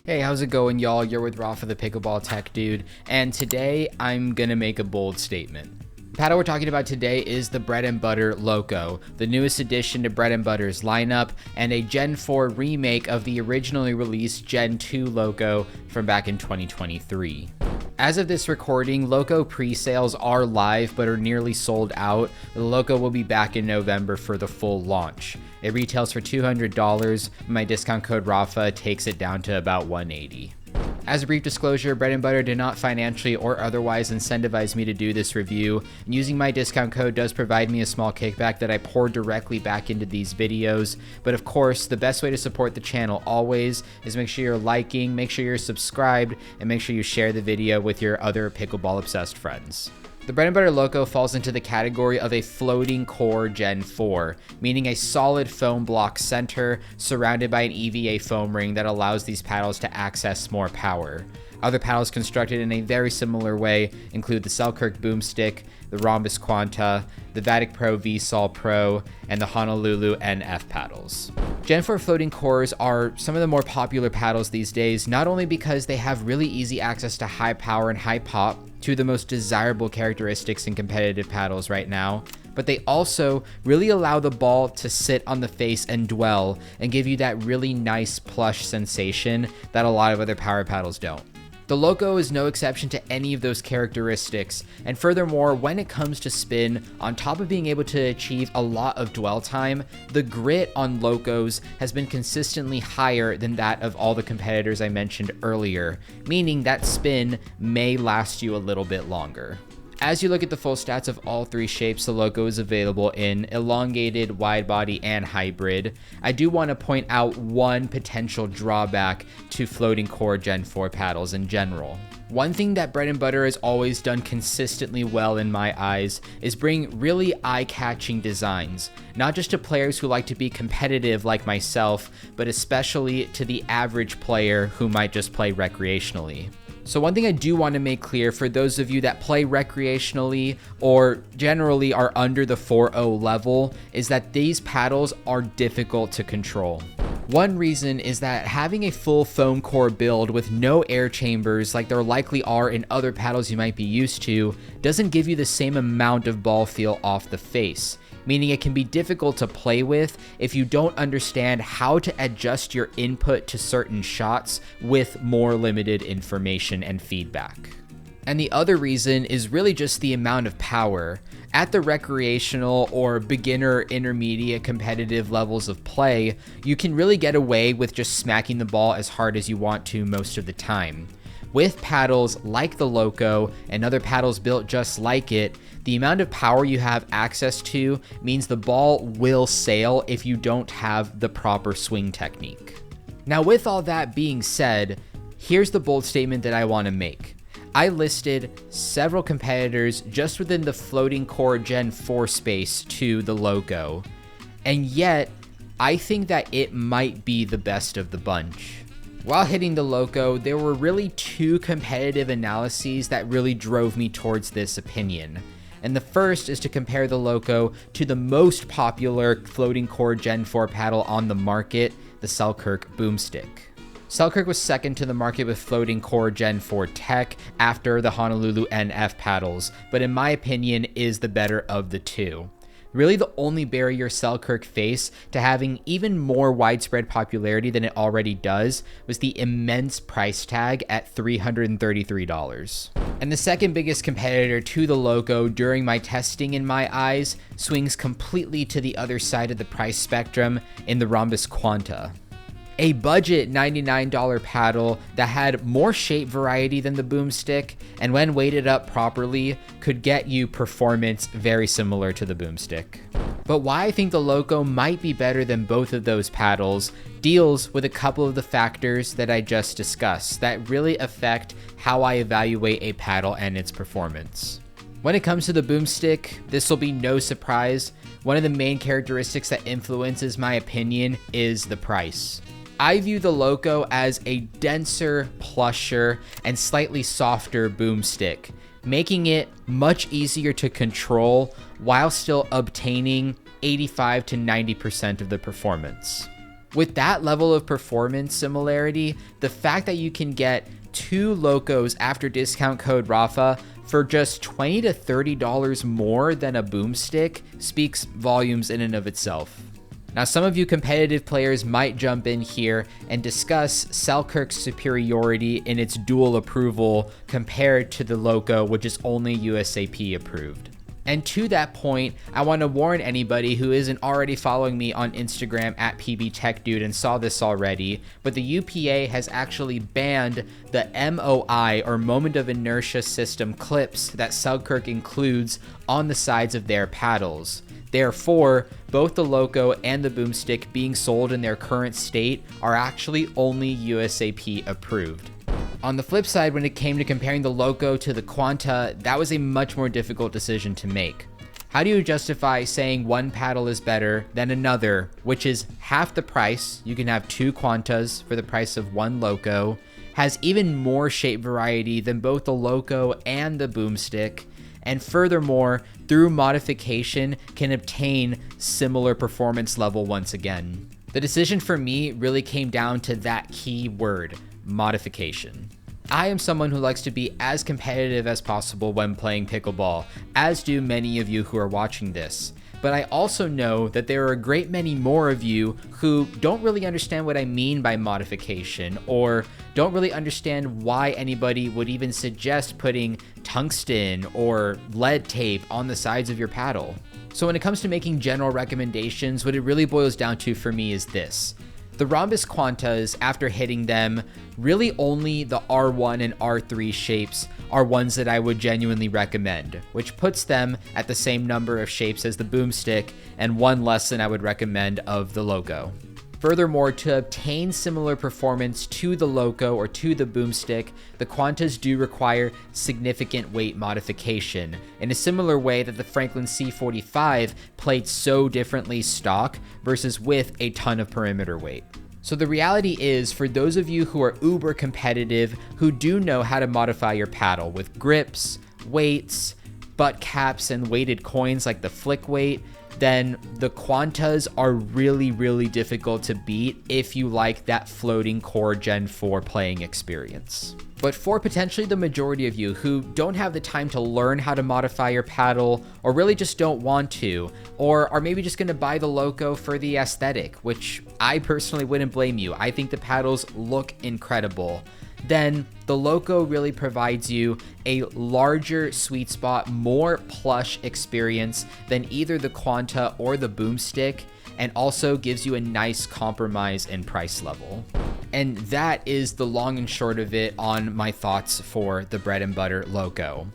Hey, how's it going, y'all? You're with Rafa the Pickleball Tech Dude, and today I'm gonna make a bold statement. The paddle we're talking about today is the Bread and Butter Loco, the newest addition to Bread and Butter's lineup, and a Gen 4 remake of the originally released Gen 2 Loco from back in 2023. As of this recording, Loco pre-sales are live but are nearly sold out. The Loco will be back in November for the full launch. It retails for $200. My discount code RAFA takes it down to about $180. As a brief disclosure, Bread and Butter did not financially or otherwise incentivize me to do this review, and using my discount code does provide me a small kickback that I pour directly back into these videos. But of course, the best way to support the channel always is make sure you're liking, make sure you're subscribed, and make sure you share the video with your other pickleball obsessed friends. The Bread and Butter Loco falls into the category of a floating core Gen 4, meaning a solid foam block center surrounded by an EVA foam ring that allows these paddles to access more power. Other paddles constructed in a very similar way include the Selkirk Boomstick, the Ronbus QUANTA, the Vatic Pro VSOL Pro, and the Honolulu NF paddles. Gen 4 floating cores are some of the more popular paddles these days, not only because they have really easy access to high power and high pop, two of the most desirable characteristics in competitive paddles right now, but they also really allow the ball to sit on the face and dwell and give you that really nice plush sensation that a lot of other power paddles don't. The Loco is no exception to any of those characteristics, and furthermore, when it comes to spin, on top of being able to achieve a lot of dwell time, the grit on Locos has been consistently higher than that of all the competitors I mentioned earlier, meaning that spin may last you a little bit longer. As you look at the full stats of all three shapes, the Loco is available in elongated, wide body, and hybrid. I do want to point out one potential drawback to floating core Gen 4 paddles in general. One thing that Bread and Butter has always done consistently well in my eyes is bring really eye-catching designs, not just to players who like to be competitive like myself, but especially to the average player who might just play recreationally. So one thing I do want to make clear for those of you that play recreationally or generally are under the 4.0 level is that these paddles are difficult to control. One reason is that having a full foam core build with no air chambers like there likely are in other paddles you might be used to doesn't give you the same amount of ball feel off the face, meaning it can be difficult to play with if you don't understand how to adjust your input to certain shots with more limited information and feedback. And the other reason is really just the amount of power. At the recreational or beginner intermediate competitive levels of play, you can really get away with just smacking the ball as hard as you want to most of the time. With paddles like the Loco and other paddles built just like it, the amount of power you have access to means the ball will sail if you don't have the proper swing technique. Now, with all that being said, here's the bold statement that I want to make. I listed several competitors just within the floating core Gen 4 space to the Loco, and yet I think that it might be the best of the bunch. While hitting the Loco, there were really two competitive analyses that really drove me towards this opinion. And the first is to compare the Loco to the most popular floating core Gen 4 paddle on the market, the Selkirk Boomstick. Selkirk was second to the market with floating core Gen 4 tech after the Honolulu NF paddles, but in my opinion is the better of the two. Really the only barrier Selkirk faced to having even more widespread popularity than it already does was the immense price tag at $333. And the second biggest competitor to the Loco during my testing in my eyes swings completely to the other side of the price spectrum in the Ronbus QUANTA. A budget $99 paddle that had more shape variety than the Boomstick, and when weighted up properly, could get you performance very similar to the Boomstick. But why I think the Loco might be better than both of those paddles deals with a couple of the factors that I just discussed that really affect how I evaluate a paddle and its performance. When it comes to the Boomstick, this will be no surprise. One of the main characteristics that influences my opinion is the price. I view the Loco as a denser, plusher, and slightly softer Boomstick, making it much easier to control while still obtaining 85 to 90% of the performance. With that level of performance similarity, the fact that you can get 2 Locos after discount code Rafa for just $20 to $30 more than a Boomstick speaks volumes in and of itself. Now, some of you competitive players might jump in here and discuss Selkirk's superiority in its dual approval compared to the Loco, which is only USAP approved. And to that point, I want to warn anybody who isn't already following me on Instagram at PBTechDude and saw this already, but the UPA has actually banned the MOI, or moment of inertia system, clips that Selkirk includes on the sides of their paddles. Therefore, both the Loco and the Boomstick being sold in their current state are actually only USAP approved. On the flip side, when it came to comparing the Loco to the QUANTA, that was a much more difficult decision to make. How do you justify saying one paddle is better than another, which is half the price? You can have 2 QUANTAs for the price of 1 Loco, has even more shape variety than both the Loco and the Boomstick, and furthermore, through modification, can obtain similar performance level once again. The decision for me really came down to that key word: modification. I am someone who likes to be as competitive as possible when playing pickleball, as do many of you who are watching this. But I also know that there are a great many more of you who don't really understand what I mean by modification, or don't really understand why anybody would even suggest putting tungsten or lead tape on the sides of your paddle. So when it comes to making general recommendations, what it really boils down to for me is this. The Ronbus QUANTAs, after hitting them, really only the R1 and R3 shapes are ones that I would genuinely recommend, which puts them at the same number of shapes as the Boomstick and one less than I would recommend of the Loco. Furthermore, to obtain similar performance to the Loco or to the Boomstick, the QUANTAs do require significant weight modification, in a similar way that the Franklin C45 played so differently stock versus with a ton of perimeter weight. So the reality is, for those of you who are uber competitive, who do know how to modify your paddle with grips, weights, butt caps, and weighted coins like the flick weight, then the QUANTAs are really, really difficult to beat if you like that floating core Gen 4 playing experience. But for potentially the majority of you who don't have the time to learn how to modify your paddle, or really just don't want to, or are maybe just going to buy the Loco for the aesthetic, which I personally wouldn't blame you. I think the paddles look incredible. Then the Loco really provides you a larger sweet spot, more plush experience than either the QUANTA or the Boomstick, and also gives you a nice compromise in price level. And that is the long and short of it on my thoughts for the bread and butter Loco.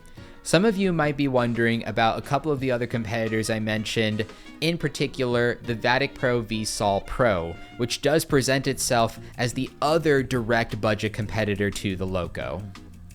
Some of you might be wondering about a couple of the other competitors I mentioned, in particular the Vatic Pro VSOL Pro, which does present itself as the other direct budget competitor to the Loco.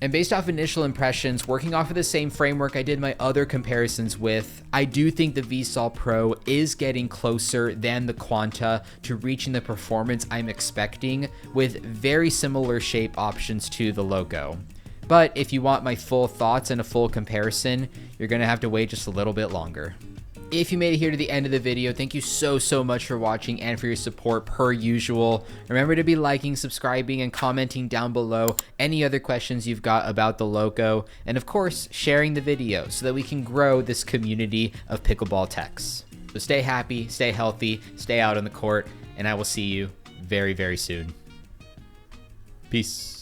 And based off initial impressions, working off of the same framework I did my other comparisons with, I do think the VSOL Pro is getting closer than the QUANTA to reaching the performance I'm expecting, with very similar shape options to the Loco. But if you want my full thoughts and a full comparison, you're gonna have to wait just a little bit longer. If you made it here to the end of the video, thank you so much for watching and for your support per usual. Remember to be liking, subscribing, and commenting down below any other questions you've got about the Loco, and of course, sharing the video so that we can grow this community of pickleball techs. So stay happy, stay healthy, stay out on the court, and I will see you very soon. Peace.